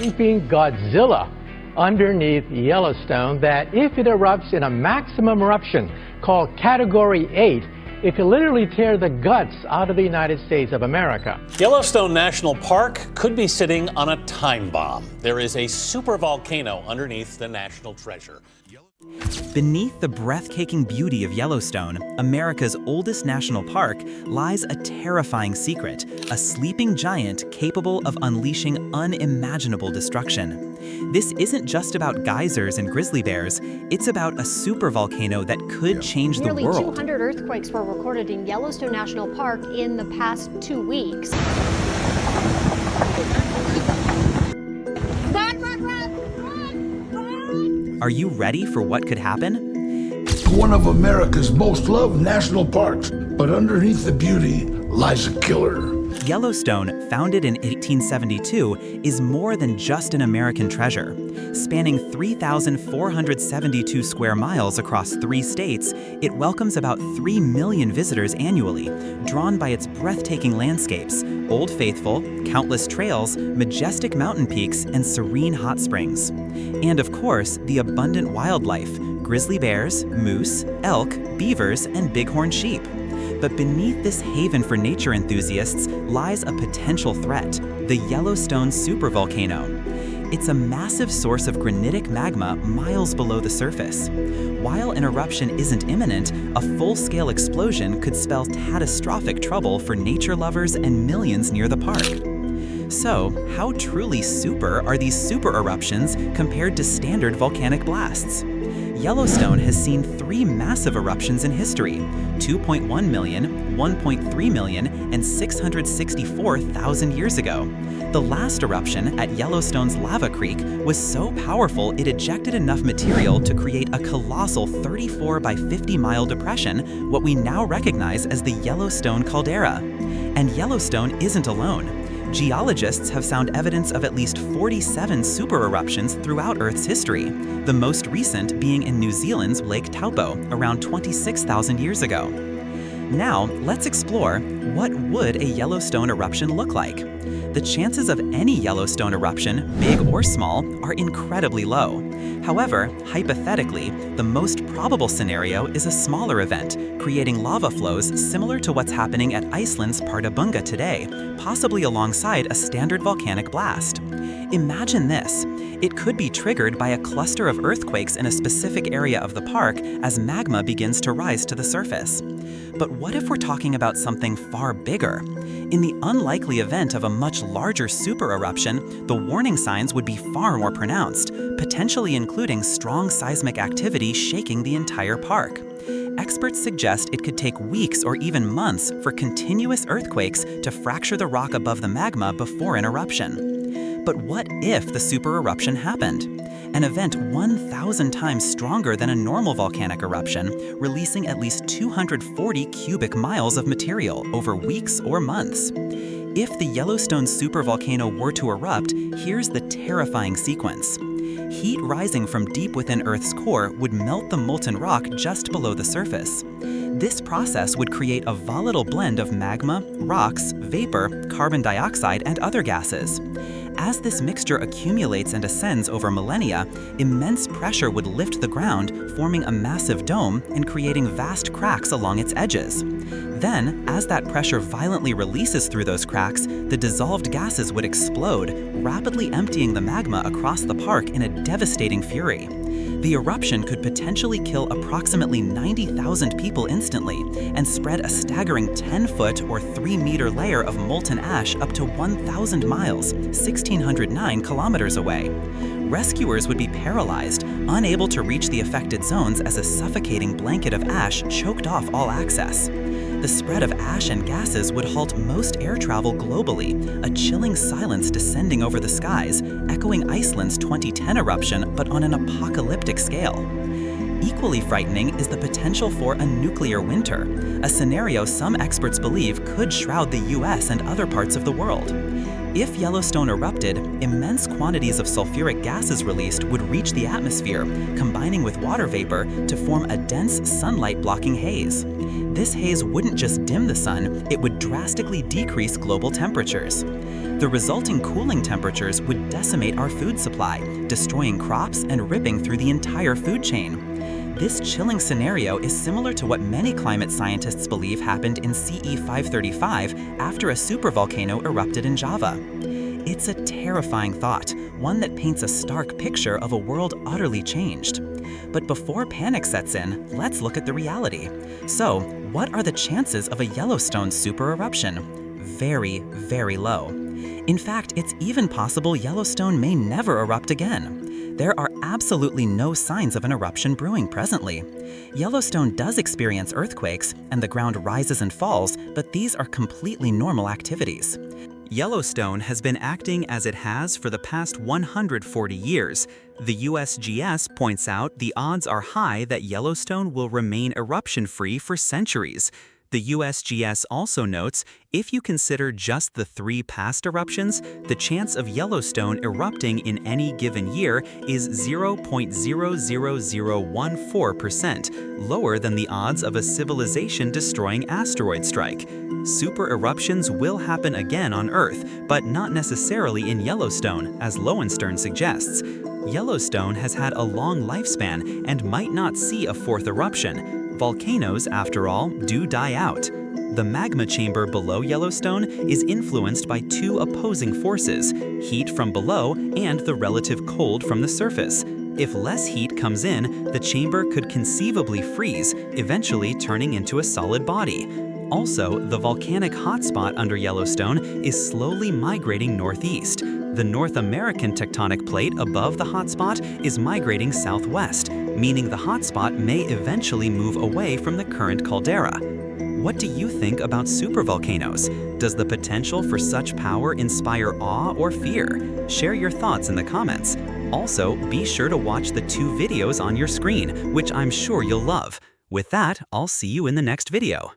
sleeping Godzilla underneath Yellowstone that if it erupts in a maximum eruption called Category 8, it could literally tear the guts out of the United States of America. Yellowstone National Park could be sitting on a time bomb. There is a supervolcano underneath the national treasure. Beneath the breathtaking beauty of Yellowstone, America's oldest national park, lies a terrifying secret, a sleeping giant capable of unleashing unimaginable destruction. This isn't just about geysers and grizzly bears, it's about a supervolcano that could change the world. Nearly 200 earthquakes were recorded in Yellowstone National Park in the past 2 weeks. Are you ready for what could happen? One of America's most loved national parks, but underneath the beauty lies a killer. Yellowstone, founded in 1872, is more than just an American treasure. Spanning 3,472 square miles across 3 states, it welcomes about 3 million visitors annually, drawn by its breathtaking landscapes, Old Faithful, countless trails, majestic mountain peaks, and serene hot springs. And of course, the abundant wildlife, grizzly bears, moose, elk, beavers, and bighorn sheep. But beneath this haven for nature enthusiasts lies a potential threat, the Yellowstone supervolcano. It's a massive source of granitic magma miles below the surface. While an eruption isn't imminent, a full-scale explosion could spell catastrophic trouble for nature lovers and millions near the park. So, how truly super are these super eruptions compared to standard volcanic blasts? Yellowstone has seen 3 massive eruptions in history: 2.1 million, 1.3 million, and 664,000 years ago. The last eruption at Yellowstone's Lava Creek was so powerful it ejected enough material to create a colossal 34 by 50 mile depression, what we now recognize as the Yellowstone Caldera. And Yellowstone isn't alone. Geologists have found evidence of at least 47 super eruptions throughout Earth's history, the most recent being in New Zealand's Lake Taupo around 26,000 years ago. Now, let's explore what would a Yellowstone eruption look like. The chances of any Yellowstone eruption, big or small, are incredibly low. However, hypothetically, the most probable scenario is a smaller event, creating lava flows similar to what's happening at Iceland's Partabunga today, possibly alongside a standard volcanic blast. Imagine this. It could be triggered by a cluster of earthquakes in a specific area of the park as magma begins to rise to the surface. But what if we're talking about something far bigger? In the unlikely event of a much larger super eruption, the warning signs would be far more pronounced, potentially including strong seismic activity shaking the entire park. Experts suggest it could take weeks or even months for continuous earthquakes to fracture the rock above the magma before an eruption. But what if the super eruption happened? An event 1,000 times stronger than a normal volcanic eruption, releasing at least 240 cubic miles of material over weeks or months. If the Yellowstone supervolcano were to erupt, here's the terrifying sequence. Heat rising from deep within Earth's core would melt the molten rock just below the surface. This process would create a volatile blend of magma, rocks, vapor, carbon dioxide, and other gases. As this mixture accumulates and ascends over millennia, immense pressure would lift the ground, forming a massive dome and creating vast cracks along its edges. Then, as that pressure violently releases through those cracks, the dissolved gases would explode, rapidly emptying the magma across the park in a devastating fury. The eruption could potentially kill approximately 90,000 people instantly and spread a staggering 10-foot or 3-meter layer of molten ash up to 1,000 miles, 1,609 kilometers away. Rescuers would be paralyzed, unable to reach the affected zones as a suffocating blanket of ash choked off all access. The spread of ash and gases would halt most air travel globally, a chilling silence descending over the skies, echoing Iceland's 2010 eruption, but on an apocalyptic scale. Equally frightening is the potential for a nuclear winter, a scenario some experts believe could shroud the US and other parts of the world. If Yellowstone erupted, immense quantities of sulfuric gases released would reach the atmosphere, combining with water vapor to form a dense sunlight-blocking haze. This haze wouldn't just dim the sun, it would drastically decrease global temperatures. The resulting cooling temperatures would decimate our food supply, destroying crops and ripping through the entire food chain. This chilling scenario is similar to what many climate scientists believe happened in CE 535 after a supervolcano erupted in Java. It's a terrifying thought, one that paints a stark picture of a world utterly changed. But before panic sets in, let's look at the reality. So, what are the chances of a Yellowstone super eruption? Very, very low. In fact, it's even possible Yellowstone may never erupt again. There are absolutely no signs of an eruption brewing presently. Yellowstone does experience earthquakes, and the ground rises and falls, but these are completely normal activities. Yellowstone has been acting as it has for the past 140 years. The USGS points out the odds are high that Yellowstone will remain eruption-free for centuries. The USGS also notes, if you consider just the 3 past eruptions, the chance of Yellowstone erupting in any given year is 0.00014%, lower than the odds of a civilization-destroying asteroid strike. Super eruptions will happen again on Earth, but not necessarily in Yellowstone, as Lowenstern suggests. Yellowstone has had a long lifespan and might not see a 4th eruption. Volcanoes, after all, do die out. The magma chamber below Yellowstone is influenced by 2 opposing forces, heat from below and the relative cold from the surface. If less heat comes in, the chamber could conceivably freeze, eventually turning into a solid body. Also, the volcanic hotspot under Yellowstone is slowly migrating northeast. The North American tectonic plate above the hotspot is migrating southwest, meaning the hotspot may eventually move away from the current caldera. What do you think about supervolcanoes? Does the potential for such power inspire awe or fear? Share your thoughts in the comments. Also, be sure to watch the 2 videos on your screen, which I'm sure you'll love. With that, I'll see you in the next video.